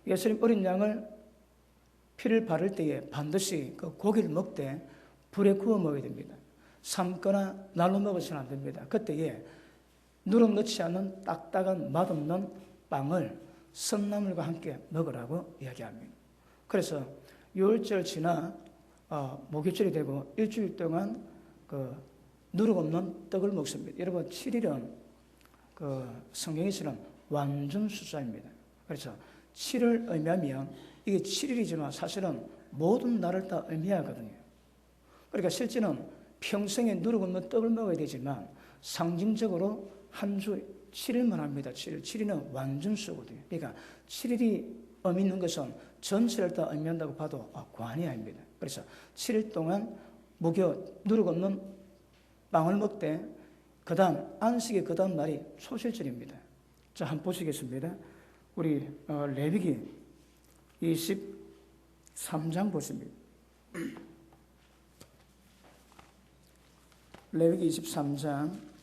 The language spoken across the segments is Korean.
예수님 어린 양을 피를 바를 때에 반드시 그 고기를 먹되 불에 구워 먹어야 됩니다. 삶거나 날로 먹어서는 안 됩니다. 그때에 누름 넣지 않는 딱딱한 맛없는 빵을 선나물과 함께 먹으라고 이야기합니다. 그래서 6월절 지나 목요일이 되고 일주일 동안 그 누룩 없는 떡을 먹습니다. 여러분 7일은 그 성경에서는 완전 숫자입니다. 그래서 7을 의미하면 이게 7일이지만 사실은 모든 날을 다 의미하거든요. 그러니까 실제는 평생에 누룩 없는 떡을 먹어야 되지만 상징적으로 한 주 7일만 합니다. 7일. 7일은 완전 수거든요. 그러니까 7일이 의미 있는 것은 전체를 다 의미한다고 봐도 과언이 아닙니다. 그래서 7일 동안 누룩 없는 빵을 먹되 그 다음 안식의 그 다음 날이 초실절입니다. 자, 한번 보시겠습니다. 우리 레위기 23장 보십니다. 레위기 23장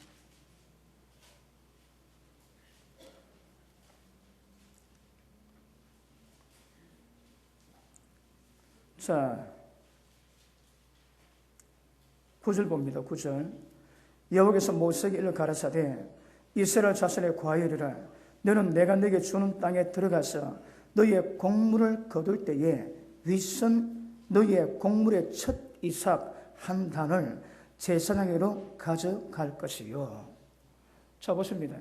자 9절 봅니다. 9절 여호와께서 모세에게 일러 가라사대 이스라엘 자손의 과일이라 너는 내가 너에게 주는 땅에 들어가서 너희의 곡물을 거둘 때에 윗선 너희의 곡물의 첫 이삭 한 단을 제사장에게로 가져갈 것이요. 자 보십니다.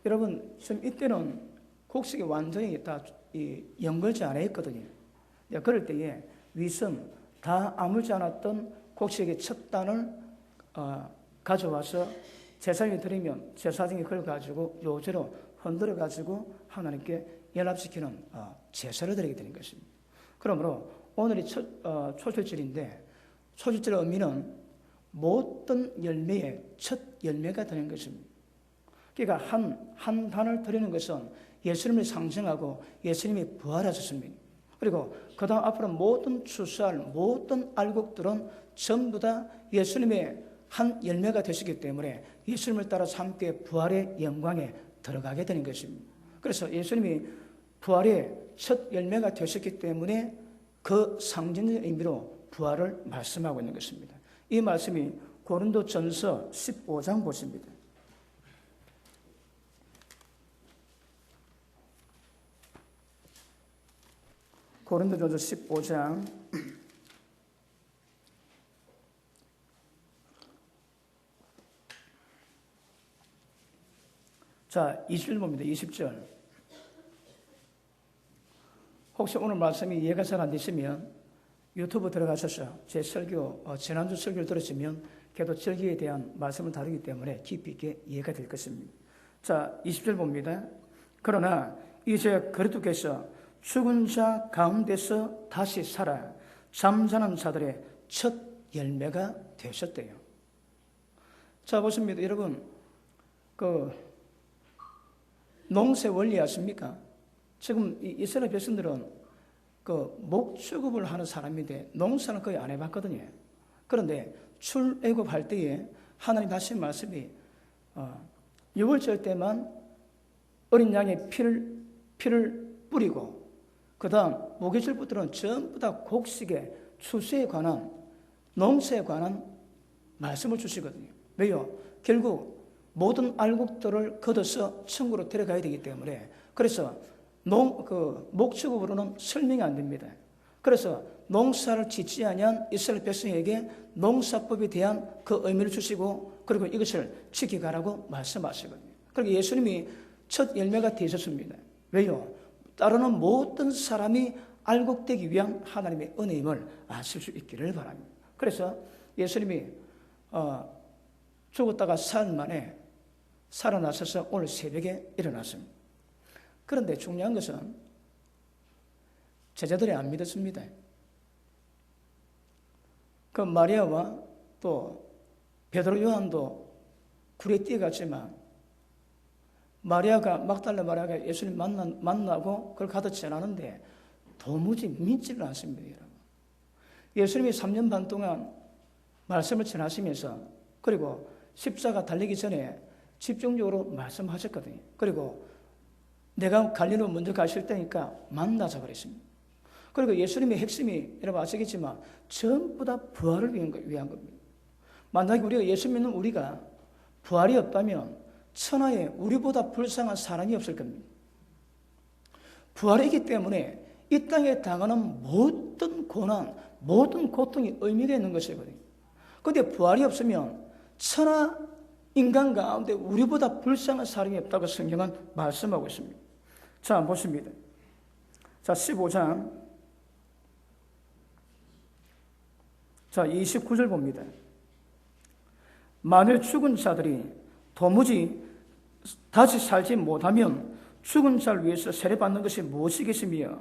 여러분 지금 이때는 곡식이 완전히 다 연걸지 않아 있거든요. 그럴 때에 윗선 다 아물지 않았던 곡식의 첫 단을 가져와서 제사장에 드리면 제사장이 그걸 가지고 요제로 흔들어 가지고 하나님께 연합시키는 제사를 드리게 되는 것입니다. 그러므로 오늘이 초실절인데 초실절의 의미는 모든 열매의 첫 열매가 되는 것입니다. 그러니까 한 단을 드리는 것은 예수님을 상징하고 예수님이 부활하셨습니다. 그리고 그 다음 앞으로 모든 추수할 모든 알곡들은 전부 다 예수님의 한 열매가 되시기 때문에 예수님을 따라서 함께 부활의 영광에 들어가게 되는 것입니다. 그래서 예수님이 부활의 첫 열매가 되셨기 때문에 그 상징적 의미로 부활을 말씀하고 있는 것입니다. 이 말씀이 고린도전서 15장 보십니다. 고린도전서 15장 자 20절 봅니다. 20절 혹시 오늘 말씀이 이해가 잘 안 되시면 유튜브 들어가셔서 제 설교 지난주 설교를 들으시면 계도 절기에 대한 말씀을 다루기 때문에 깊이 있게 이해가 될 것입니다. 자 20절 봅니다. 그러나 이제 그리스도께서 죽은 자 가운데서 다시 살아 잠자는 자들의 첫 열매가 되셨대요. 자 보십니다. 여러분 그 농사 원리 아십니까? 지금 이스라엘 백성들은 그 목축업을 하는 사람인데 농사는 거의 안 해봤거든요. 그런데 출애굽할 때에 하나님 하신 말씀이 6월절 때만 어린 양의 피를 뿌리고 그 다음 목요일부터는 전부 다 곡식의 추수에 관한 농사에 관한 말씀을 주시거든요. 왜요? 결국 모든 알곡들을 걷어서 천국으로 데려가야 되기 때문에 그래서 목축업으로는 설명이 안 됩니다. 그래서 농사를 짓지 아니한 이스라엘 백성에게 농사법에 대한 그 의미를 주시고 그리고 이것을 지켜가라고 말씀하시거든요. 그리고 예수님이 첫 열매가 되셨습니다. 왜요? 따르는 모든 사람이 알곡되기 위한 하나님의 은혜임을 아실 수 있기를 바랍니다. 그래서 예수님이 죽었다가 사흘 만에 살아나셔서 오늘 새벽에 일어났습니다. 그런데 중요한 것은 제자들이 안 믿었습니다. 그 마리아와 또 베드로 요한도 굴에 뛰어갔지만 막달라 마리아가 예수님 만나고 그걸 가득 전하는데 도무지 믿지를 않습니다. 여러분. 예수님이 3년 반 동안 말씀을 전하시면서 그리고 십자가 달리기 전에 집중적으로 말씀하셨거든요. 그리고 내가 갈릴리로 먼저 가실 테니까 만나자 그랬습니다. 그리고 예수님의 핵심이 여러분 아시겠지만 전부 다 부활을 위한 겁니다. 만약에 우리가 예수 믿는 우리가 부활이 없다면 천하에 우리보다 불쌍한 사람이 없을 겁니다. 부활이기 때문에 이 땅에 당하는 모든 고난, 모든 고통이 의미가 있는 것이거든요. 그런데 부활이 없으면 천하 인간 가운데 우리보다 불쌍한 사람이 없다고 성경은 말씀하고 있습니다. 자, 보십니다. 자, 15장. 자, 29절 봅니다. 만일 죽은 자들이 도무지 다시 살지 못하면 죽은 자를 위해서 세례받는 것이 무엇이겠으며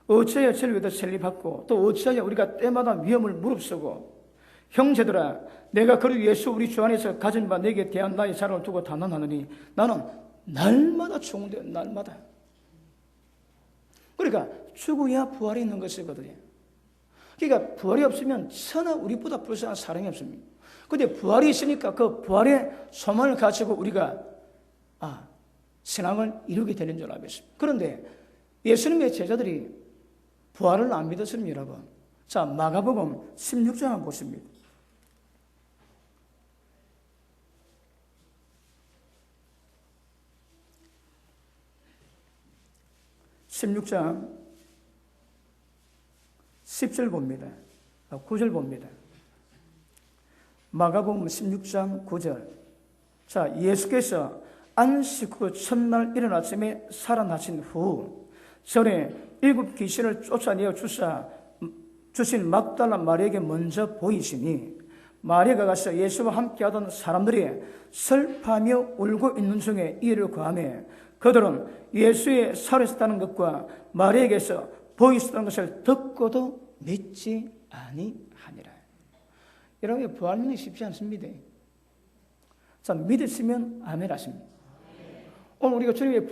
어찌하여 저를 위해서 세례받고 또 어찌하여 우리가 때마다 위험을 무릅쓰고 형제들아 내가 그를 위해서 우리 주 안에서 가진 바 내게 대한 나의 자랑을 두고 단언하느니 나는 날마다 죽는데 날마다. 그러니까 죽어야 부활이 있는 것이거든요. 그러니까 부활이 없으면 천하 우리보다 불쌍한 사람이 없습니다. 그런데 부활이 있으니까 그 부활의 소망을 가지고 우리가 신앙을 이루게 되는 줄 알고 있습니다. 그런데 예수님의 제자들이 부활을 안 믿었습니다, 여러분. 자, 마가복음 16장 한번 보십니다. 16장 10절 봅니다. 9절 봅니다. 마가복음 16장 9절. 자, 예수께서 안식 후 첫날 이른 아침에 살아나신 후 전에 7 귀신을 쫓아내어 주신 막달라 마리아에게 먼저 보이시니 마리아가 가서 예수와 함께하던 사람들이 슬퍼하며 울고 있는 중에 이를 구하며 그들은 예수의 살아있었다는 것과 마리아에게서 보이셨다는 것을 듣고도 믿지 아니하니라. 여러분, 부활 믿는 게 쉽지 않습니다. 자, 믿으시면 아멘 하십니다. 오늘 우리가 주님의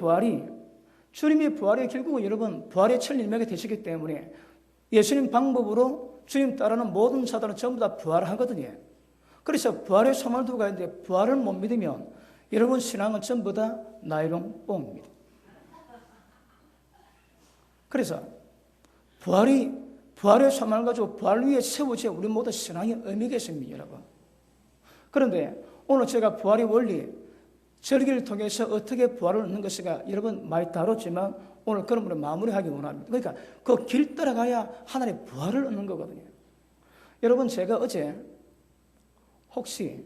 부활이 결국은 여러분 부활의 첫 일명이 되시기 때문에 예수님 방법으로 주님 따르는 모든 자들은 전부 다 부활하거든요. 그래서 부활의 소망을 두고 가는데 부활을 못 믿으면 여러분 신앙은 전부 다 나이롱 뽕입니다. 그래서 부활의 소망을 가지고 부활 위에 세워져 우리 모두 신앙의 의미가 있습니다, 여러분. 그런데 오늘 제가 부활의 원리, 절기를 통해서 어떻게 부활을 얻는 것인가 여러분 많이 다뤘지만 오늘 그러므로 마무리하기 원합니다. 그러니까 그 길 따라가야 하나님의 부활을 얻는 거거든요. 여러분, 제가 어제 혹시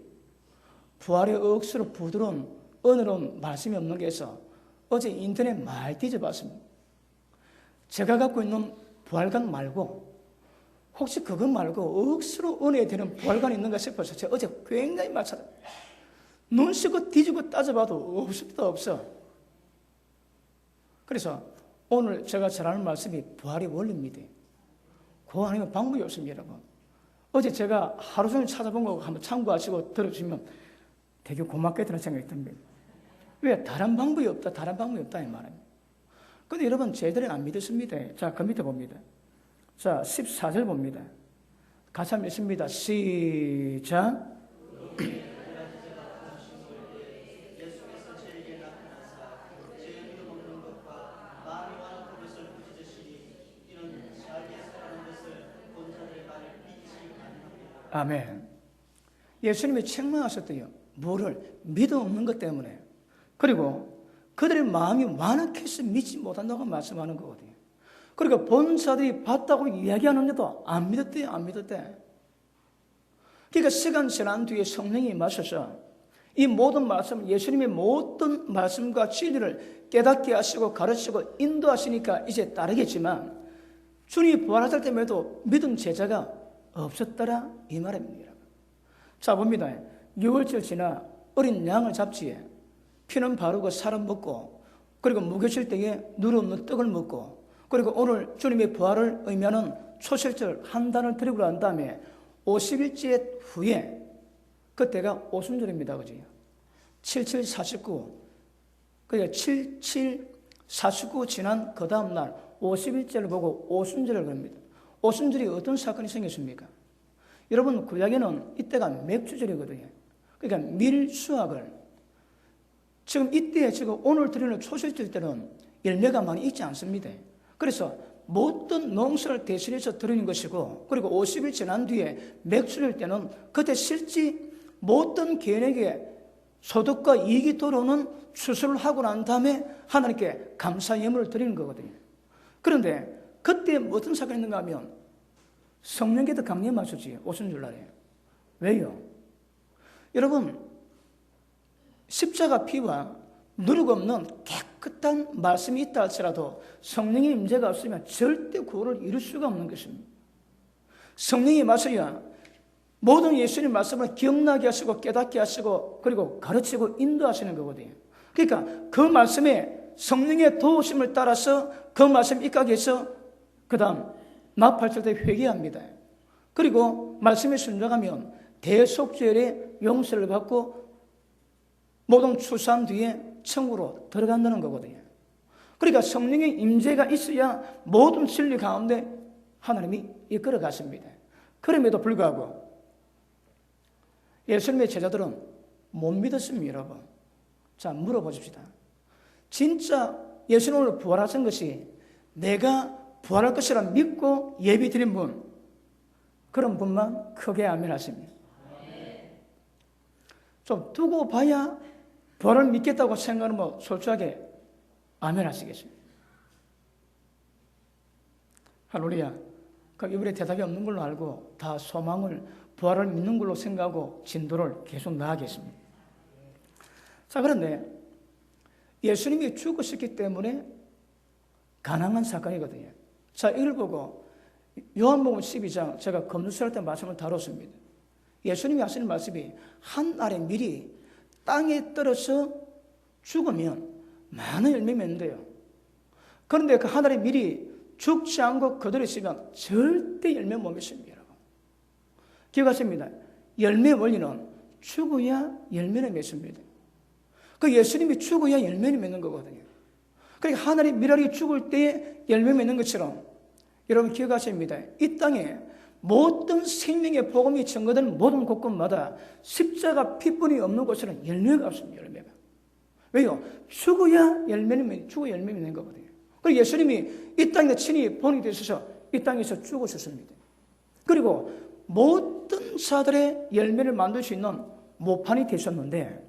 부활의 억수로 부드러운 은혜로운 말씀이 없는 게 있어 어제 인터넷 많이 뒤져봤습니다. 제가 갖고 있는 부활관 말고 혹시 그것 말고 억수로 은혜에 되는 부활관이 있는가 싶어서 제가 어제 굉장히 많이 찾았어요. 눈 씻고 뒤지고 따져봐도 없습니다, 없어. 그래서 오늘 제가 전하는 말씀이 부활의 원리입니다. 그거 아니면 방법이 없습니다, 여러분. 어제 제가 하루 종일 찾아본 거 한번 참고하시고 들어주시면 되게 고맙게 드는 생각이 듭니다. 왜? 다른 방법이 없다 이 말입니다. 근데 여러분, 저희들은 안 믿었습니다. 자, 그 밑에 봅니다. 자, 14절 봅니다. 같이 한번 읽습니다. 시작. 아멘. 예수님이 책망하셨대요. 뭐를? 믿음 없는 것 때문에. 그리고 그들의 마음이 완악해서 믿지 못한다고 말씀하는 거거든요. 그러니까 본 자들이 봤다고 이야기하는데도 안 믿었대요. 안 믿었대. 그러니까 시간 지난 뒤에 성령이 임하셔서 이 모든 말씀, 예수님의 모든 말씀과 진리를 깨닫게 하시고 가르치고 인도하시니까 이제 따르겠지만 주님이 부활하실 때에도 믿은 제자가 없었더라 이 말입니다. 자, 봅니다. 6월절 지나 어린 양을 잡지에 피는 바르고 살은 먹고 그리고 무교실 때에 누르 없는 떡을 먹고 그리고 오늘 주님의 부활을 의미하는 초실절 한 단을 드리고 난 다음에 50일째 후에 그때가 오순절입니다. 그죠? 7749 그러니까 7749 지난 그 다음 날 50일째를 보고 오순절을 그럽니다. 오순절이 어떤 사건이 생겼습니까? 여러분, 구약에는 이때가 맥주절이거든요. 그러니까 밀수확을 지금 이때 지금 오늘 드리는 초실절 때는 열매가 많이 있지 않습니다. 그래서 모든 농사를 대신해서 드리는 것이고, 그리고 50일 지난 뒤에 맥주일 때는 그때 실제 모든 개인에게 소득과 이익이 들어오는 추수를 하고 난 다음에 하나님께 감사 예물을 드리는 거거든요. 그런데 그때 어떤 사건이 있는가 하면 성령께서 강림하셨지, 오순절날에. 왜요? 여러분, 십자가 피와 누룩 없는 깨끗한 말씀이 있다 할지라도 성령의 임재가 없으면 절대 구원을 이룰 수가 없는 것입니다. 성령이 임하셔야 모든 예수님 말씀을 기억나게 하시고 깨닫게 하시고 그리고 가르치고 인도하시는 거거든요. 그러니까 그 말씀에 성령의 도우심을 따라서 그 말씀 입각해 해서 그 다음 나팔절 때 회개합니다. 그리고 말씀에 순종하면 대속죄의 용서를 받고 모든 추수한 뒤에 천국으로 들어간다는 거거든요. 그러니까 성령의 임재가 있어야 모든 진리 가운데 하나님이 이끌어 가십니다. 그럼에도 불구하고 예수님의 제자들은 못 믿었습니다, 여러분. 자, 물어보십시다. 진짜 예수님 오늘 부활하신 것이 내가 부활할 것이라 믿고 예비 드린 분, 그런 분만 크게 아멘 하십니다. 좀 두고 봐야 부활을 믿겠다고 생각하면 솔직하게 아멘 하시겠습니다. 할렐루야. 그럼 이번에 대답이 없는 걸로 알고 다 소망을 부활을 믿는 걸로 생각하고 진도를 계속 나아가겠습니다. 자, 그런데 예수님이 죽으셨기 때문에 가능한 사건이거든요. 자, 이걸 보고 요한복음 12장 제가 검수할 때 말씀을 다뤘습니다. 예수님이 하시는 말씀이 한 알의 밀이 땅에 떨어져 죽으면 많은 열매 맺는데요. 그런데 그 한 알의 밀이 죽지 않고 그대로 있으면 절대 열매 못 맺습니다. 기억하십니다. 열매 원리는 죽어야 열매를 맺습니다. 그 예수님이 죽어야 열매를 맺는 거거든요. 그러니까 하늘의 밀알이 죽을 때 열매 맺는 것처럼 여러분 기억하십니다. 이 땅에 모든 생명의 복음이 증거되는 모든 곳곳마다 십자가 피뿐이 없는 곳에는 열매가 없습니다. 열매가. 왜요? 죽어야 열매 맺는 거거든요. 그리고 예수님이 이 땅에 친히 본이 되셔서 이 땅에서 죽으셨습니다. 그리고 모든 자들의 열매를 만들 수 있는 모판이 되셨는데,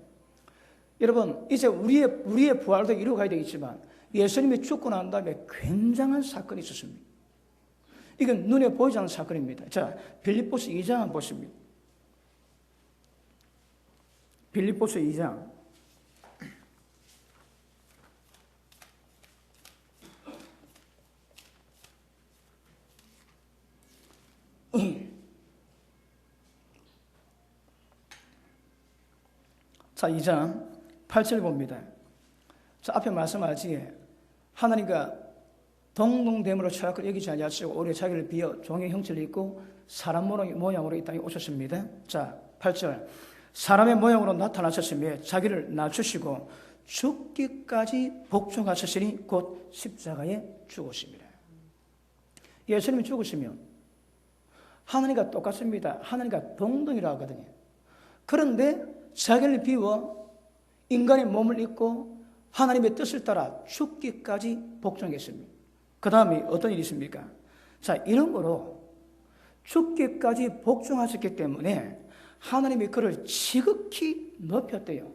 여러분 이제 우리의 부활도 이루어가야 되겠지만 예수님이 죽고 난 다음에 굉장한 사건이 있었습니다. 이건 눈에 보이지 않는 사건입니다. 자, 빌립보서 2장 한번 보십니다. 빌립보서 2장. 자, 2장 8절 봅니다. 자, 앞에 말씀하지 하나님과 동등됨으로 철학을 여기지 아니하시고 오히려 자기를 비어 종의 형체를 입고 사람 모양으로 이 땅에 오셨습니다. 자, 8절. 사람의 모양으로 나타나셨으며 자기를 낮추시고 죽기까지 복종하셨으니 곧 십자가에 죽으십니다. 예수님이 죽으시면 하나님과 똑같습니다. 하나님과 동등이라고 하거든요. 그런데 자기를 비워 인간의 몸을 입고 하나님의 뜻을 따라 죽기까지 복종했습니다. 그 다음에 어떤 일이 있습니까? 자, 이런 거로 죽기까지 복종하셨기 때문에 하나님이 그를 지극히 높였대요.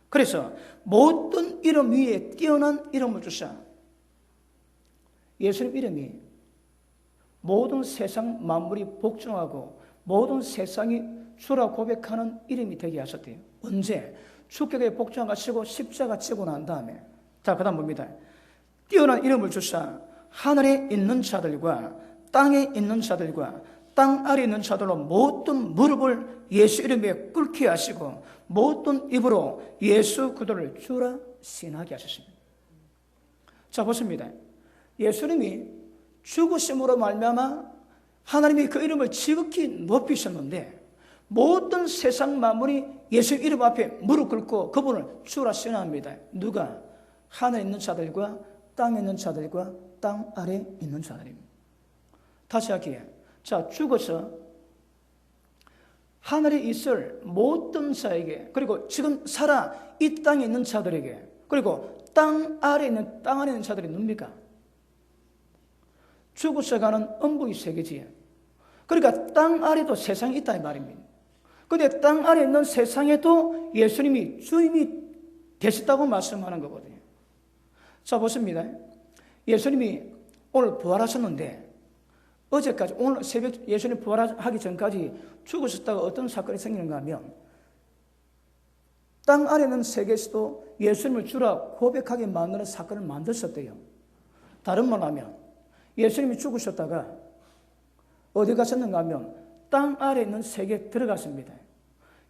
그래서 모든 이름 위에 뛰어난 이름을 주사 예수님 이름이 모든 세상 만물이 복종하고 모든 세상이 주라 고백하는 이름이 되게 하셨대요. 언제? 죽게 복종하시고 십자가 치고 난 다음에. 자, 그 다음 봅니다. 뛰어난 이름을 주사 하늘에 있는 자들과 땅에 있는 자들과 땅 아래에 있는 자들로 모든 무릎을 예수 이름에 꿇게 하시고 모든 입으로 예수 그리스도를 주라 신하게 하셨습니다. 자, 보십니다. 예수님이 죽으심으로 말미암아 하나님이 그 이름을 지극히 높이셨는데 모든 세상 만물이 예수 이름 앞에 무릎 꿇고 그분을 주라 신하합니다. 누가? 하늘에 있는 자들과 땅에 있는 자들과 땅 아래에 있는 자들입니다. 다시 할게요. 자, 죽어서 하늘에 있을 모든 자에게 그리고 지금 살아 이 땅에 있는 자들에게 그리고 땅 아래에 있는 자들이 뭡니까? 죽어서가는 음부의 세계지. 그러니까 땅 아래도 세상이 있다 이 말입니다. 그런데 땅 아래에 있는 세상에도 예수님이 주님이 되셨다고 말씀하는 거거든요. 자, 보십니다. 예수님이 오늘 부활하셨는데 어제까지 오늘 새벽 예수님 부활하기 전까지 죽으셨다가 어떤 사건이 생기는가 하면 땅 아래 있는 세계에서도 예수님을 주라 고백하게 만드는 사건을 만드셨대요. 다른 말로 하면 예수님이 죽으셨다가 어디 가셨는가 하면 땅 아래 있는 세계에 들어갔습니다.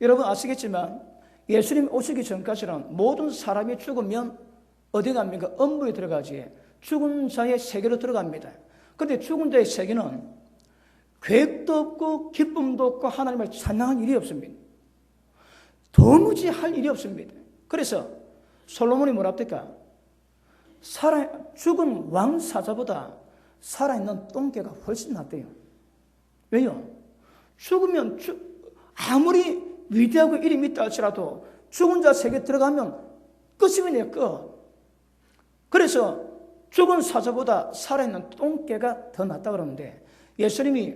여러분 아시겠지만 예수님 오시기 전까지는 모든 사람이 죽으면 어디 갑니까? 음부에 들어가지. 죽은 자의 세계로 들어갑니다. 그런데 죽은 자의 세계는 계획도 없고 기쁨도 없고 하나님을 찬양할 일이 없습니다. 도무지 할 일이 없습니다. 그래서 솔로몬이 뭐라 합니까? 죽은 왕 사자보다 살아있는 똥개가 훨씬 낫대요. 왜요? 죽으면 아무리 위대하고 이름이 있다 할지라도 죽은 자 세계에 들어가면 끝이면 끝. 그래서 죽은 사자보다 살아있는 똥개가 더 낫다 그러는데 예수님이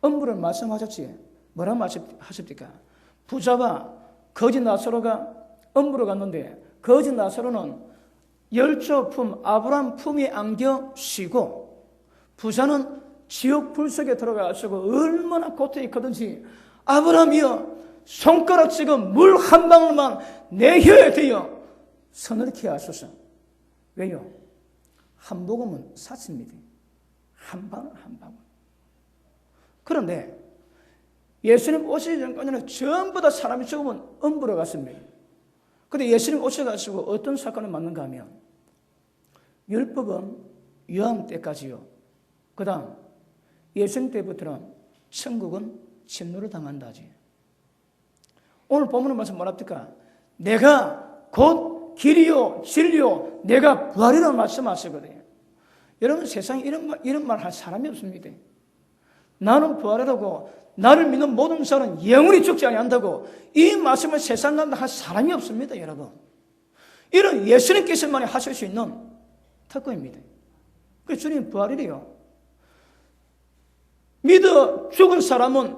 음부를 말씀하셨지. 뭐라고 말씀하십니까? 부자와 거지 나사로가 음부로 갔는데 거지 나사로는 열조품 아브라함 품에 안겨 쉬고 부자는 지옥 불 속에 들어가시고 얼마나 고통이 크든지 아브라함이여 손가락 지금 물 한 방울만 내 혀에 대어 서늘케 하소서. 왜요? 한 모금은 사치입니다. 한 방울 한 방울. 그런데 예수님 오시기 전까지는 전부 다 사람이 죽으면 음부로 갔습니다. 그런데 예수님 오셔가지고 어떤 사건을 만는가 하면 율법은 요한 때까지요. 그 다음 예수님 때부터는 천국은 진노를 당한다지. 오늘 본문의 말씀 뭐랍니까? 내가 곧 길이요 진리요 내가 부활이라고 말씀하시거든요. 여러분 세상에 이런 말 할 사람이 없습니다. 나는 부활이라고 나를 믿는 모든 사람은 영원히 죽지 아니한다고 이 말씀을 세상 가운데 할 사람이 없습니다. 여러분 이런 예수님께서만이 하실 수 있는 특권입니다. 그래서 주님 부활이래요. 믿어 죽은 사람은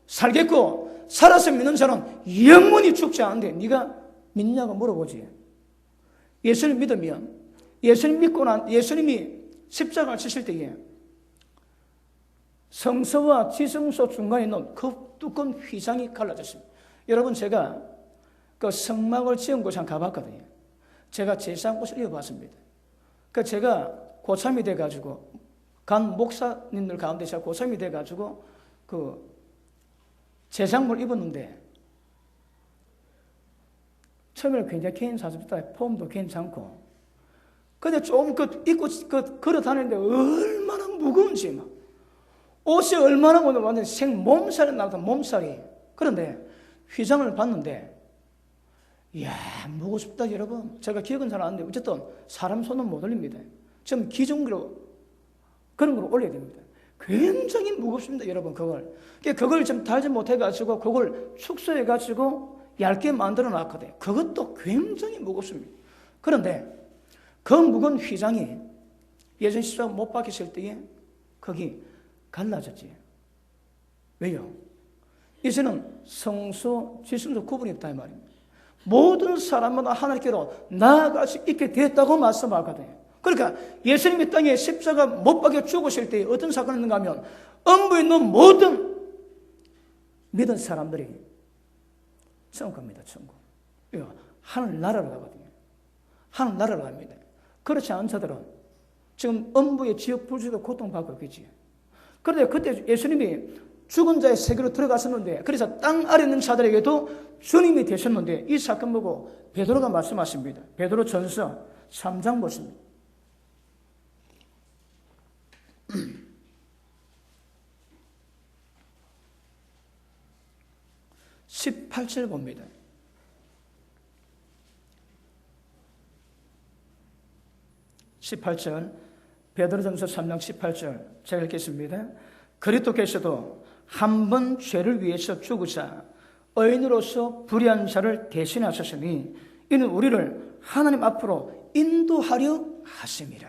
살겠고 살아서 믿는 사람은 영원히 죽지 않는데 네가 믿냐고 물어보지. 예수님 믿으면 예수님 믿고 난 예수님이 십자가를 지실 때에 성서와 지성소 중간에 있는 그 두꺼운 휘장이 갈라졌습니다. 여러분 제가 그 성막을 지은 곳에 가봤거든요. 제가 제사한 곳을 이어봤습니다. 그 제가 고참이 돼가지고 간 목사님들 가운데 제가 고참이 돼가지고 그 제사장을 입었는데 처음에는 굉장히 괜찮았습니다. 폼도 괜찮고. 근데 좀 입고 걸어 다니는데 얼마나 무거운지 막. 옷이 얼마나 오늘 완전 생 몸살이 나왔다 몸살이. 그런데 휘장을 봤는데 이야 무겁습니다 여러분. 제가 기억은 잘 안 나는데 어쨌든 사람 손은 못 올립니다. 좀 기존으로 그런 걸 올려야 됩니다. 굉장히 무겁습니다 여러분. 그걸 좀 달지 못해가지고 그걸 축소해가지고 얇게 만들어 놨거든요. 그것도 굉장히 무겁습니다. 그런데 그 무거운 휘장이 예전 십자가 못 박혔을 때에 거기 갈라졌지. 왜요? 이제는 성소, 지성소 구분이 없다 이 말입니다. 모든 사람마다 하나님께로 나아갈 수 있게 됐다고 말씀하거든요. 그러니까 예수님이 땅에 십자가 못 박혀 죽으실 때 어떤 사건이 있는가 하면 음부에 있는 모든 믿은 사람들이 천국 갑니다. 천국. 하늘나라로 가거든요. 하늘나라로 갑니다. 그렇지 않은 자들은 지금 음부의 지옥 불지도 고통받고 있겠지. 그런데 그때 예수님이 죽은 자의 세계로 들어갔었는데 그래서 땅 아래 있는 자들에게도 주님이 되셨는데 이 사건 보고 베드로가 말씀하십니다. 베드로 전서 3장 보십니다. 18절 봅니다. 18절 베드로전서 3장 18절 제가 읽겠습니다. 그리스도께서도 한 번 죄를 위해서 죽으사 의인으로서 불의한 자를 대신하셨으니 이는 우리를 하나님 앞으로 인도하려 하심이라.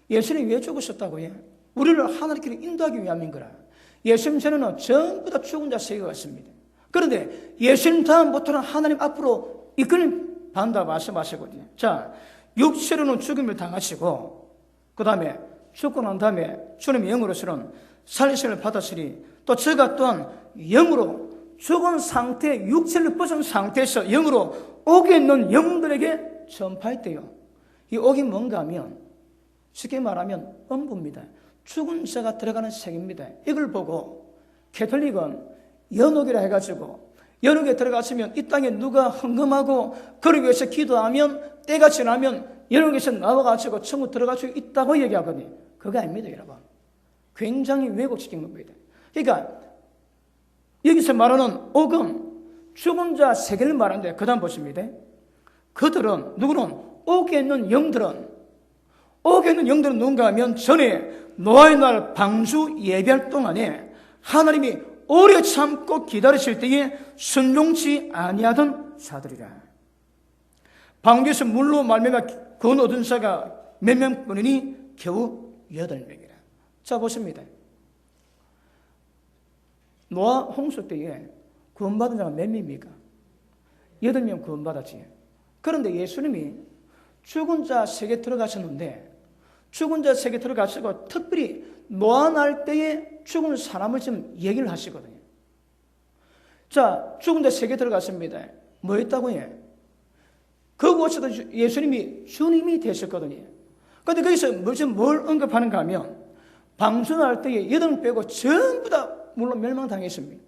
예수님이 왜 죽으셨다고요? 우리를 하나님께로 인도하기 위함인 거라. 예수님 전에는 전부 다 죽은 자 세계가 왔습니다. 그런데 예수님 다음부터는 하나님 앞으로 이끌림 받는다 말씀하시거든요. 자, 육체로는 죽음을 당하시고 그 다음에 죽고 난 다음에 주님의 영으로서는 살리심을 받았으니 또 저가 또한 영으로 죽은 상태, 육체를 벗은 상태에서 영으로 옥에 있는 영들에게 전파했대요. 이 옥이 뭔가 하면 쉽게 말하면 음부입니다. 죽은 자가 들어가는 색입니다. 이걸 보고 캐톨릭은 연옥이라 해가지고 연옥에 들어갔으면 이 땅에 누가 헌금하고 그를 위해서 기도하면 때가 지나면 연옥에서 나와가지고 천국 들어갈 수 있다고 얘기하거든요. 그거 아닙니다, 여러분. 굉장히 왜곡시킨 겁니다. 그러니까 여기서 말하는 옥은 죽은 자 세계를 말하는데 그 다음 보십니다. 그들은 누구는 옥에 있는 영들은 누군가 하면 전에 노아의 날 방주 예배할 동안에 하나님이 오래 참고 기다리실 때에 순종치 아니하던 자들이라. 방주에서 물로 말미암아 구원 얻은 자가 몇 명뿐이니 겨우 8명이라. 자, 보십니다. 노아 홍수 때에 구원받은 자가 몇 명입니까? 8명 구원받았지. 그런데 예수님이 죽은 자 세계에 들어가셨는데 죽은 자 세계에 들어가시고 특별히 노아 날 때에 죽은 사람을 지금 얘기를 하시거든요. 자, 죽은 자 세계에 들어갔습니다. 뭐 했다고요? 그곳에도 예수님이 주님이 되셨거든요. 그런데 거기서 뭘 언급하는가 하면 방주날 때에 8명 빼고 전부 다 물론 멸망당했습니다.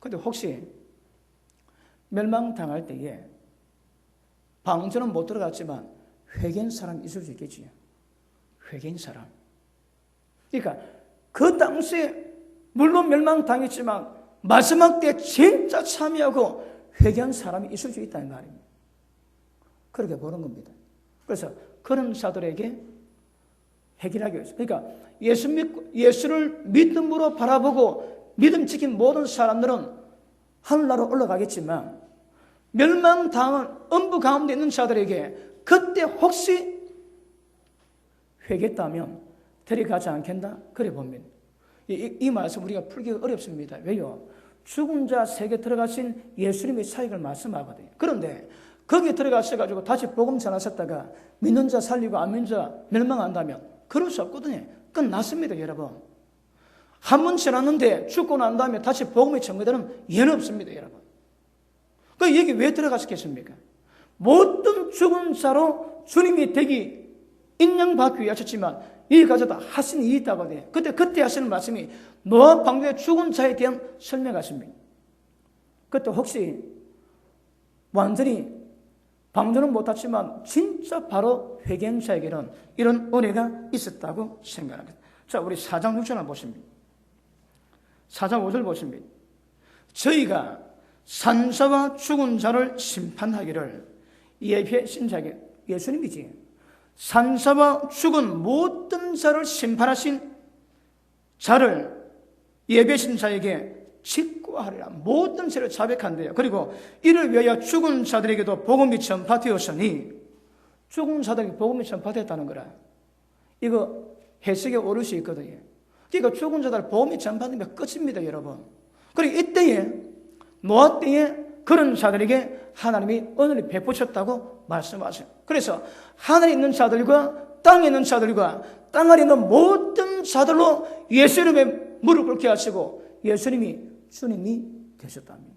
그런데 혹시 멸망당할 때에 방주는 못 들어갔지만 회개한 사람이 있을 수 있겠지요. 회개한 사람. 그러니까 그 당시에 물론 멸망당했지만 마지막 때 진짜 참여하고 회개한 사람이 있을 수 있다는 말입니다. 그렇게 보는 겁니다. 그래서 그런 자들에게 해결하기 위해서. 그러니까 예수를 믿음으로 바라보고 믿음 지킨 모든 사람들은 하늘나라로 올라가겠지만 멸망당한 음부 가운데 있는 자들에게 그때 혹시 회개했다면 데려가지 않겠나? 그래 봅니다. 이 말씀 우리가 풀기가 어렵습니다. 왜요? 죽은 자 세계에 들어가신 예수님의 사역을 말씀하거든요. 그런데 거기에 들어가셔가지고 다시 복음 전하셨다가 믿는 자 살리고 안 믿는 자 멸망한다면 그럴 수 없거든요. 끝났습니다, 여러분. 한 번 지났는데 죽고 난 다음에 다시 복음이 전개되는 예는 없습니다, 여러분. 그 여기 왜 들어가셨겠습니까? 모든 죽은 자로 주님이 되기 인정받기 위해 하셨지만 여기 가서도 하신 일이 있다거든요. 그때 하시는 말씀이 노아 방주의 죽은 자에 대한 설명하십니다. 그때 혹시 완전히 방주는 못했지만 진짜 바로 회개한 자에게는 이런 은혜가 있었다고 생각합니다. 자, 우리 4장 6절 한번 보십니다. 4장 5절 보십니다. 저희가 산자와 죽은 자를 심판하기를 예비하신 자에게, 예수님이지, 산자와 죽은 모든 자를 심판하신 자를 예비하신 자에게 직고하리라. 모든 죄를 자백한대요. 그리고 이를 위하여 죽은 자들에게도 복음이 전파되었으니, 죽은 자들에게 복음이 전파되었다는 거라. 이거 해석에 오를 수 있거든요. 그러니까 죽은 자들 복음이 전파되면 끝입니다, 여러분. 그리고 이때에 노아 때에 그런 자들에게 하나님이 은혜를 베푸셨다고 말씀하세요. 그래서 하늘에 있는 자들과 땅에 있는 자들과 땅 아래 있는 모든 자들로 예수 이름에 무릎 꿇게 하시고 예수님이 주님이 되셨답니다.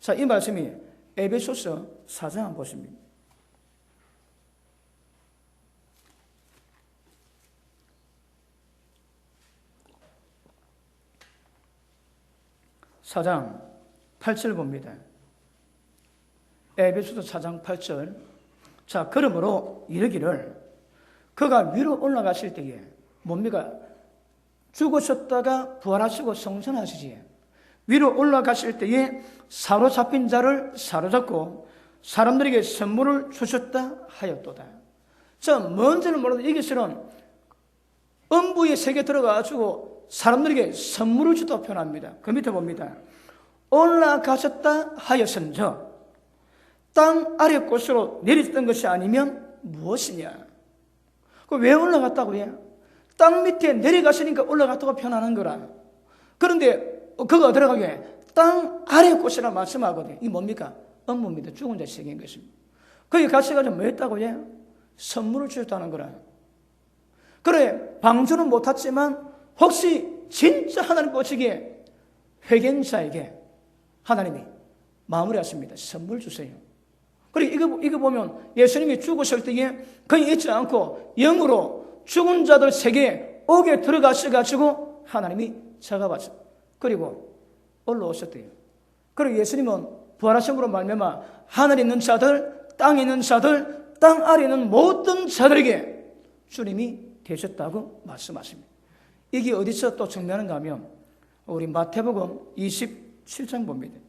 자, 이 말씀이 에베소서 4장 한번 보십니다. (4장) 8절 봅니다. 에베소서 4장 8절. 자, 그러므로 이르기를 그가 위로 올라가실 때에 뭡니까? 죽으셨다가 부활하시고 성천하시지. 위로 올라가실 때에 사로잡힌 자를 사로잡고 사람들에게 선물을 주셨다 하였도다. 자, 뭔지는 몰라도 여기서는 음부의 세계에 들어가가지고 사람들에게 선물을 주다 표현합니다. 그 밑에 봅니다. 올라가셨다 하였은저 땅 아래 곳으로 내렸던 것이 아니면 무엇이냐? 왜 올라갔다고 해? 땅 밑에 내려갔으니까 올라갔다고 표현하는 거라. 그런데 그가 들어가게 땅 아래 곳이라 말씀하거든요. 이게 뭡니까? 업무입니다. 죽은 자 세계인 것입니다. 거기 가셔가지고 뭐 했다고 해? 선물을 주셨다는 거라. 그래, 방주는 못했지만 혹시 진짜 하나님 보시기에 회개자에게 하나님이 마무리하십니다. 선물 주세요. 그리고 이거 보면 예수님이 죽으실 때에 거의 잊지 않고 영으로 죽은 자들 세계에 옥에 들어가셔가지고 하나님이 작아봤어요. 그리고 올라오셨대요. 그리고 예수님은 부활하심으로 말미암아 하늘에 있는 자들, 땅에 있는 자들, 땅 아래에 있는 모든 자들에게 주님이 되셨다고 말씀하십니다. 이게 어디서 또 증명하는가 하면 우리 마태복음 27장 봅니다.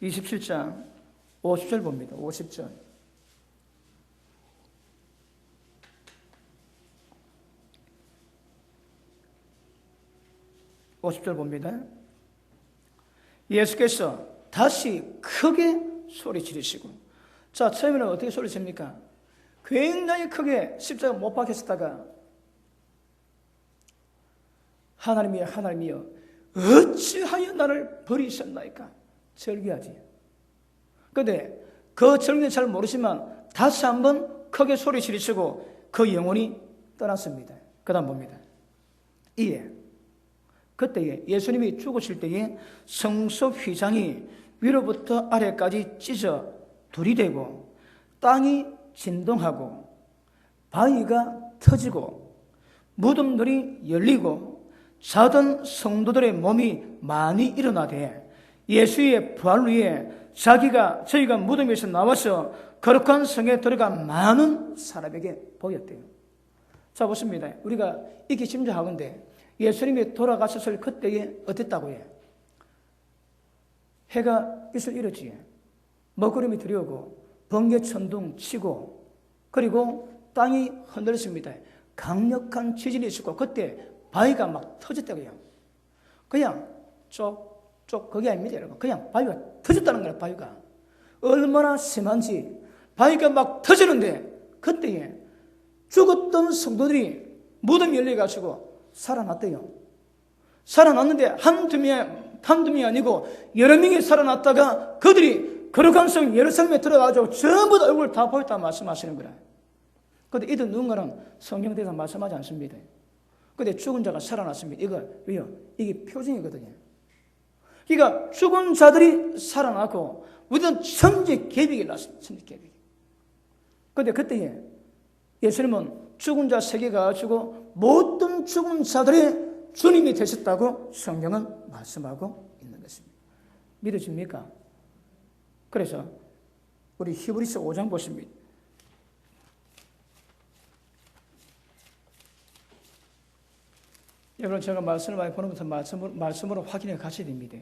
27장 50절 봅니다. 50절. 봅니다. 예수께서 다시 크게 소리 지르시고, 자, 처음에는 어떻게 소리 칩니까? 굉장히 크게 십자가 못 박혔다가 하나님이여 어찌하여 나를 버리셨나이까? 절규하지. 그런데 그 절규는 잘 모르지만 다시 한번 크게 소리 지르시고 그 영혼이 떠났습니다. 그 다음 봅니다. 이에 그때에 예수님이 죽으실 때에 성소 휘장이 위로부터 아래까지 찢어 둘이 되고 땅이 진동하고 바위가 터지고 무덤들이 열리고 자던 성도들의 몸이 많이 일어나되 예수의 부활 후에 저희가 무덤에서 나와서 거룩한 성에 들어가 많은 사람에게 보였대요. 자, 보십니다. 우리가 이렇게 짐작하건대 예수님이 돌아가셨을 그때에 어땠다고 해? 해가 빛을 잃었지. 먹구름이 들여오고 번개 천둥 치고 그리고 땅이 흔들렸습니다. 강력한 지진이 있었고 그때 바위가 막 터졌다고요. 그냥 쪽 그게 아닙니다, 여러분. 그냥 바위가 터졌다는 거예요. 바위가 얼마나 심한지 바위가 막 터지는데 그때에 죽었던 성도들이 무덤이 열려가지고 살아났대요. 살아났는데 한두 명이 아니고 여러 명이 살아났다가 그들이 거룩한 성 예루살렘에 들어가가지고 전부 다 얼굴 다 보였다 말씀하시는 거라. 그런데 이들 누군가는 성경 대해서 말씀하지 않습니다. 그런데 죽은 자가 살아났습니다. 이거 왜요? 이게 표징이거든요. 그러니까 죽은 자들이 살아나고 우리는 천지 계획이 났습니다. 천지 계획. 그런데 그때에 예수님은 죽은 자 세계가 가지고 모든 죽은 자들의 주님이 되셨다고 성경은 말씀하고 있는 것입니다. 믿어집니까? 그래서 우리 히브리서 5장 보십니다. 여러분, 제가 말씀을 많이 보는 것은 말씀으로 확인해 가셔야 됩니다.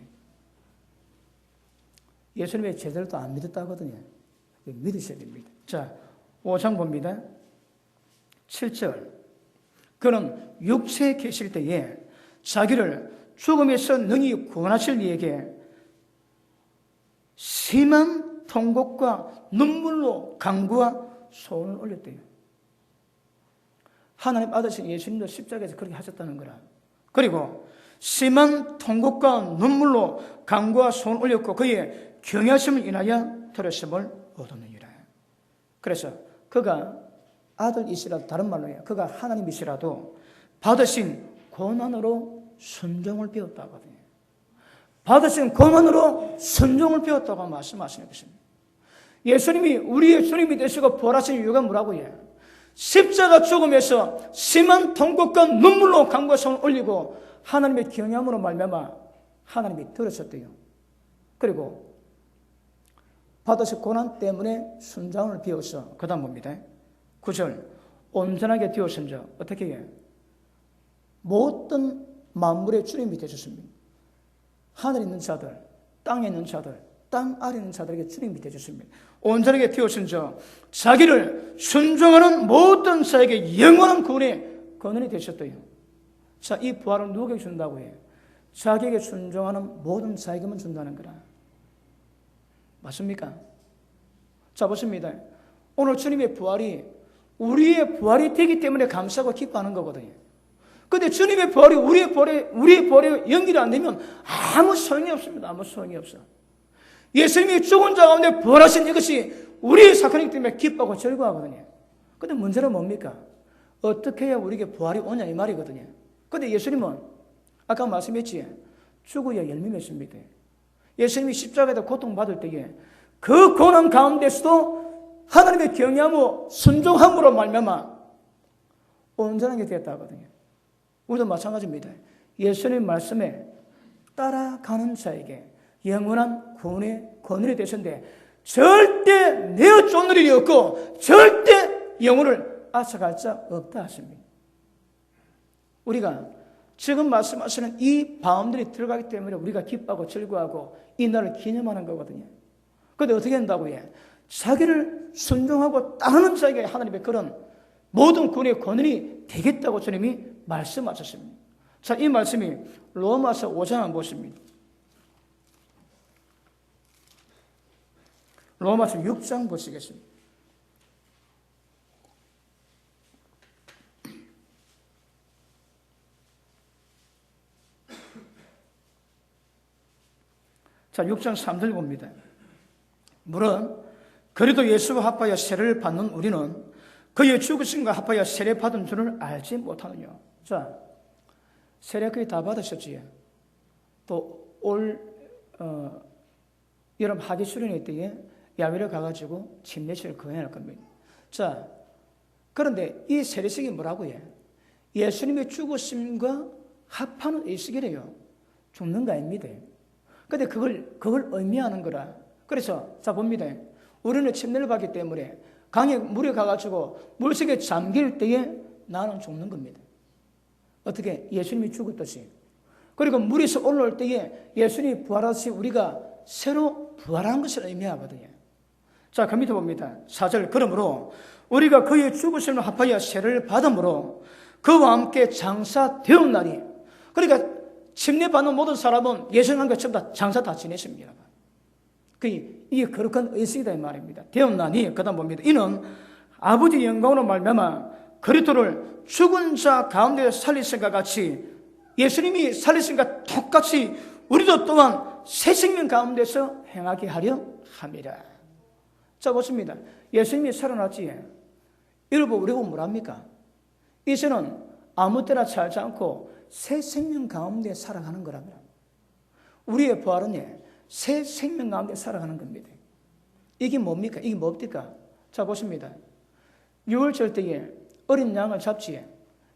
예수님의 제자들도 안 믿었다거든요. 믿으셔야 됩니다. 자, 5장 봅니다. 7절. 그는 육체에 계실 때에 자기를 죽음에서 능히 구원하실 이에게 심한 통곡과 눈물로 간구와 소원을 올렸대요. 하나님 아들신 예수님도 십자가에서 그렇게 하셨다는 거라. 그리고 심한 통곡과 눈물로 간구와 소원을 올렸고 그의 경외하심을 인하여 들으심을 얻었느니라. 그래서 그가 아들이시라도, 다른 말로 해요, 그가 하나님이시라도 받으신 고난으로 순종을 배웠다고 하거든요. 받으신 고난으로 순종을 배웠다고 말씀하시는 것입니다. 예수님이 우리의 주님이 되시고 부활하신 이유가 뭐라고 해요? 십자가 죽음에서 심한 통곡과 눈물로 간구와 소원을 올리고 하나님의 경외함으로 말미암아 하나님이 들으셨대요. 그리고 받으신 고난 때문에 순종을 배워서 그 다음 봅니다. 9절. 온전하게 되어진 자 어떻게 해요? 모든 만물의 주님이 되셨습니다. 하늘에 있는 자들, 땅에 있는 자들, 땅 아래에 있는 자들에게 주님이 되셨습니다. 온전하게 되어진 자, 자기를 순종하는 모든 자에게 영원한 구원의 권한이 되셨대요. 자, 이 부활은 누구에게 준다고 해요? 자기에게 순종하는 모든 자에게만 준다는 거라. 맞습니까? 자, 보십니다. 오늘 주님의 부활이 우리의 부활이 되기 때문에 감사하고 기뻐하는 거거든요. 근데 주님의 부활이 우리의 부활에 연결이 안 되면 아무 소용이 없습니다. 아무 소용이 없어. 예수님이 죽은 자 가운데 부활하신 이것이 우리의 사건이기 때문에 기뻐하고 즐거워하거든요. 근데 문제는 뭡니까? 어떻게 해야 우리에게 부활이 오냐 이 말이거든요. 근데 예수님은 아까 말씀했지, 죽어야 열매 맺습니다. 예수님이 십자가에다 고통받을 때에 그 고난 가운데서도 하나님의 경외함으로 순종함으로 말미암아 온전하게 되었다 하거든요. 우리도 마찬가지입니다. 예수님 말씀에 따라가는 자에게 영원한 구원의 권능이 되셨는데 절대 내어 쫓는 일이 없고 절대 영혼을 앗아갈 자 없다 하십니다. 우리가 지금 말씀하시는 이 바움들이 들어가기 때문에 우리가 기뻐하고 즐거워하고 이 날을 기념하는 거거든요. 그런데 어떻게 한다고 해? 자기를 순종하고 따르는 자에게 하나님의 그런 모든 구원의 권능이 되겠다고 주님이 말씀하셨습니다. 자, 이 말씀이 로마서 5장 한번 보십니다. 로마서 6장 보시겠습니다. 자, 6장 3절 봅니다. 물론 그래도 예수와 합하여 세례를 받는 우리는 그의 죽으심과 합하여 세례 받은 줄을 알지 못하느냐. 자, 세례 거의 다 받으셨지. 또 올 여름 하기 수련회 때에 야외를 가가지고 침례식을 거행할 겁니다. 자, 그런데 이 세례식이 뭐라고 해? 예수님의 죽으심과 합하는 의식이래요. 죽는 거 아닙니다. 근데 그걸 의미하는 거라. 그래서 자 봅니다. 우리는 침례를 받기 때문에 강에 물에 가가지고 물속에 잠길 때에 나는 죽는 겁니다. 어떻게? 예수님이 죽었듯이. 그리고 물에서 올라올 때에 예수님이 부활하듯이 우리가 새로 부활한 것을 의미하거든요. 자, 그 밑에 봅니다. 4절. 그러므로 우리가 그의 죽으심을 합하여 세례를 받음으로 그와 함께 장사되었나니. 그러니까 침례받는 모든 사람은 예수님과 전부 다 장사 다 지내십니다. 이게 거룩한 의식이다 이 말입니다. 되었나니 그 다음 봅니다. 이는 아버지 영광으로 말미암아 그리스도를 죽은 자 가운데 살리신 것 같이 예수님이 살리신 것 똑같이 우리도 또한 새 생명 가운데서 행하게 하려 함이라. 자, 보십니다. 예수님이 살아났지. 여러분 우리가 뭐랍니까? 이제는 아무 때나 살지 않고 새 생명 가운데 살아가는 거랍니다. 우리의 부활은 새 생명 가운데 살아가는 겁니다. 이게 뭡니까? 이게 뭡니까? 자, 보십니다. 6월절 때에 어린 양을 잡지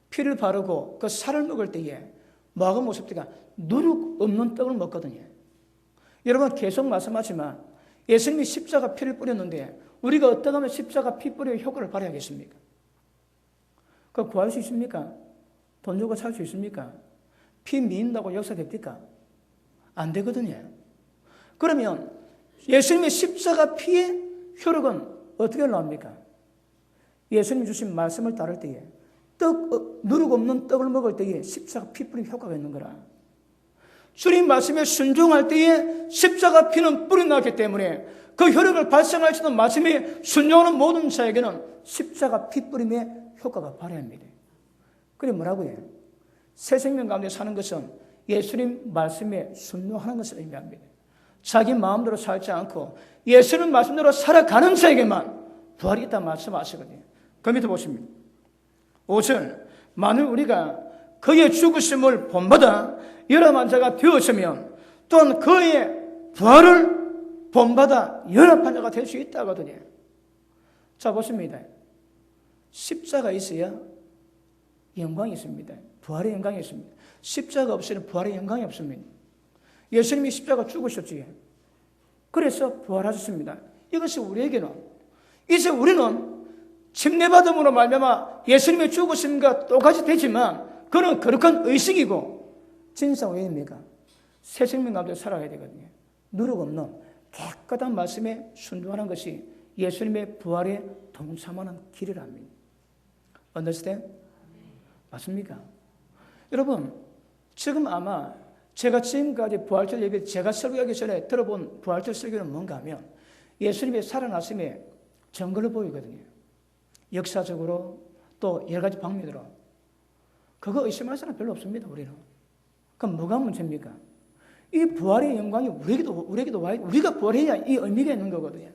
피를 바르고 그 살을 먹을 때에 뭐하고 모습니까? 누룩 없는 떡을 먹거든요. 여러분 계속 말씀하지만 예수님이 십자가 피를 뿌렸는데 우리가 어떻게 하면 십자가 피 뿌려 효과를 발휘하겠습니까? 그거 구할 수 있습니까? 돈 주고 살 수 있습니까? 피 미인다고 역사됩니까? 안 되거든요. 그러면 예수님의 십자가 피의 효력은 어떻게 나옵니까? 예수님 주신 말씀을 따를 때에 누룩 없는 떡을 먹을 때에 십자가 피 뿌린 효과가 있는 거라. 주님 말씀에 순종할 때에 십자가 피는 뿌려나기 때문에 그 효력을 발생할 수 있는 말씀에 순종하는 모든 자에게는 십자가 피 뿌림의 효과가 발휘합니다. 그게 뭐라고 해요? 새 생명 가운데 사는 것은 예수님 말씀에 순종하는 것을 의미합니다. 자기 마음대로 살지 않고 예수님 말씀대로 살아가는 자에게만 부활이 있다는 말씀하시거든요. 그 밑에 보십니다. 5절. 만일 우리가 그의 죽으심을 본받아 연합한 자가 되었으면 또한 그의 부활을 본받아 연합한 자가 될 수 있다거든요. 자, 보십니다. 십자가 있어야 영광이 있습니다. 부활의 영광이 있습니다. 십자가 없이는 부활의 영광이 없습니다. 예수님이 십자가 죽으셨지. 그래서 부활하셨습니다. 이것이 우리에게는 이제 우리는 침례받음으로 말미암아 예수님의 죽으심과 똑같이 되지만 그는 거룩한 의식이고 진상 왜입니까? 새 생명 가운데 살아가야 되거든요. 누룩 없는 깨끗한 말씀에 순종하는 것이 예수님의 부활에 동참하는 길이랍니다. Understand? 맞습니까? 여러분, 지금 아마 제가 지금까지 부활절 예배, 제가 설교하기 전에 들어본 부활절 설교는 뭔가 하면 예수님의 살아나심의 증거를 보이거든요. 역사적으로 또 여러 가지 방면으로. 그거 의심할 사람 별로 없습니다, 우리는. 그럼 뭐가 문제입니까? 이 부활의 영광이 우리에게도 와 있고, 우리가 부활해야 이 의미가 있는 거거든요.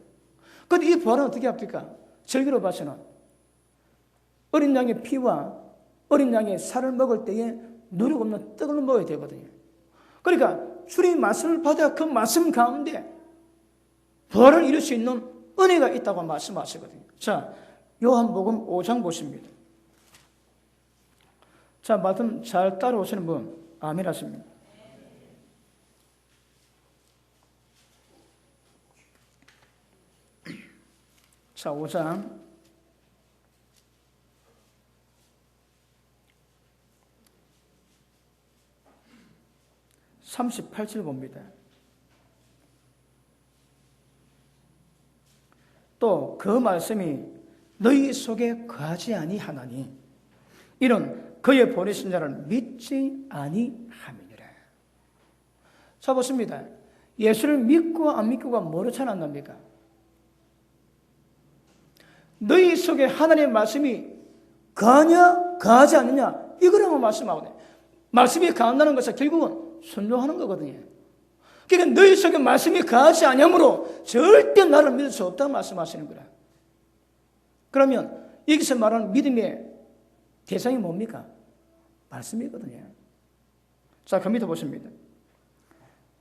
그런데 이 부활은 어떻게 합니까? 절기로 봐서는 어린 양의 피와 어린 양의 살을 먹을 때에 누룩 없는 떡을 먹어야 되거든요. 그러니까 주님의 말씀을 받아 그 말씀 가운데 부활을 이룰 수 있는 은혜가 있다고 말씀하시거든요. 자, 요한복음 5장 보십니다. 자, 말씀 잘 따라오시는 분 아멘 하십니다. 자, 5장 38절 봅니다. 또 그 말씀이 너희 속에 거하지 아니하나니 이런 그의 보내신 자를 믿지 아니함이니라. 자, 보십니다. 예수를 믿고 안 믿고가 뭐로 차이난답니까? 너희 속에 하나님의 말씀이 거하냐 거하지 않느냐 이거라고 말씀하거든요. 말씀이 거한다는 것은 결국은 순종하는 거거든요. 그러니까 너희 속에 말씀이 거하지 아니하므로 절대 나를 믿을 수 없다고 말씀하시는 거라. 그러면 여기서 말하는 믿음의 대상이 뭡니까? 말씀이거든요. 자, 그 밑에 보십니다.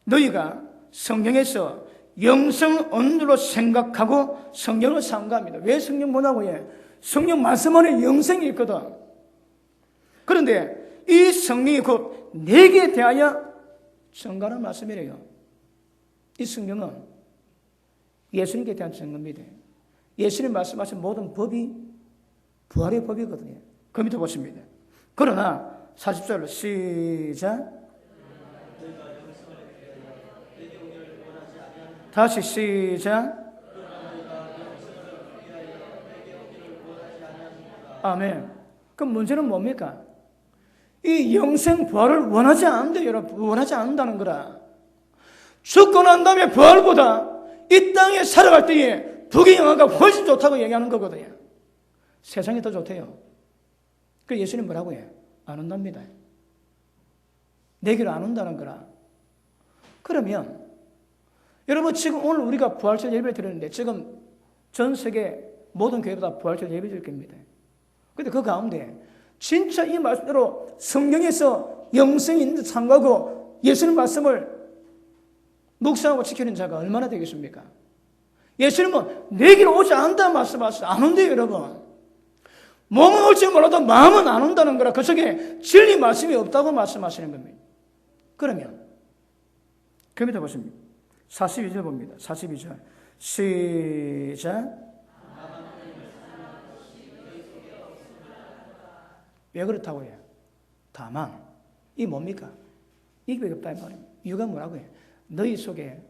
너희가 성경에서 영성 언어로 생각하고 성경을 삼가합니다. 왜 성경 보냐고 해? 성경 말씀 안에 영생이 있거든. 그런데 이 성경이 곧 내게 대하여 증거하는 말씀이래요. 이 성경은 예수님께 대한 증거입니다. 예수님 말씀하신 모든 법이 부활의 법이거든요. 그 밑에 보십니다. 그러나 40절로 시작. 다시 시작. 아멘. 그럼 문제는 뭡니까? 이 영생 부활을 원하지 않는데 여러분, 원하지 않는다는 거라. 죽고 난 다음에 부활보다 이 땅에 살아갈 때에 북의 영화가 훨씬 좋다고 얘기하는 거거든요. 세상이 더 좋대요. 그래서 예수님 뭐라고 해요? 안 온답니다. 내 길 안 온다는 거라. 그러면 여러분 지금 오늘 우리가 부활절 예배를 드리는데 지금 전 세계 모든 교회보다 부활절 예배 드릴 겁니다. 그런데 그 가운데 진짜 이 말씀대로 성경에서 영생이 있는 듯 상고하고 예수님 말씀을 묵상하고 지키는 자가 얼마나 되겠습니까? 예수님은 내 길 오지 않는다 말씀하셨어요. 안 온대요, 여러분. 몸은 올지 몰라도 마음은 안 온다는 거라. 그 속에 진리 말씀이 없다고 말씀하시는 겁니다. 그러면 그 밑에 보십니다. 42절 봅니다. 42절 시작. 왜 그렇다고 해요? 다만 이 뭡니까? 이게 없다 이 말입니다. 이유가 뭐라고 해요? 너희 속에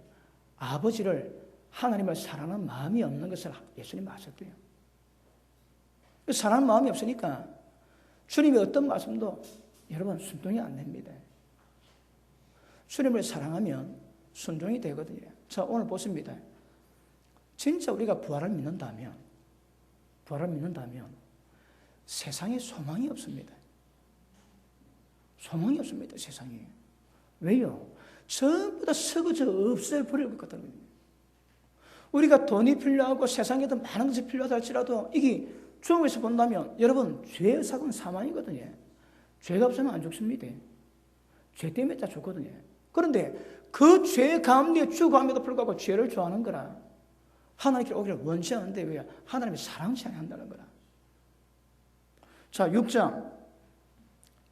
아버지를 하나님을 사랑하는 마음이 없는 것을 예수님이 아셨대요. 사랑하는 마음이 없으니까 주님이 어떤 말씀도 여러분 순종이 안 됩니다. 주님을 사랑하면 순종이 되거든요. 자, 오늘 보십니다. 진짜 우리가 부활을 믿는다면 세상에 소망이 없습니다. 소망이 없습니다, 세상에. 왜요? 전부 다 썩어져 없애버릴 것 같다는 거예요. 우리가 돈이 필요하고 세상에도 많은 것이 필요하다 할지라도 이게 주님에서 본다면 여러분 죄의 사고는 사망이거든요. 죄가 없으면 안 죽습니다. 죄 때문에 다 죽거든요. 그런데 그 죄 가운데 죽어함에도 불구하고 죄를 좋아하는 거라. 하나님께 오기를 원치하는데 왜? 하나님이 사랑치 않는다는 거라. 자, 6장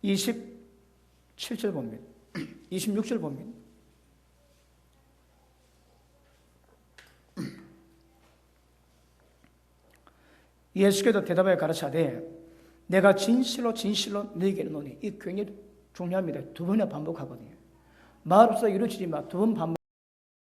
27절 봅니다. 26절 봅니다. 예수께서 대답하여 가르치되 내가 진실로 너희에게 이르노니 이 굉장히 중요합니다. 두 번이나 반복하거든요. 말 없어 이루어지지 마. 두 번 반복.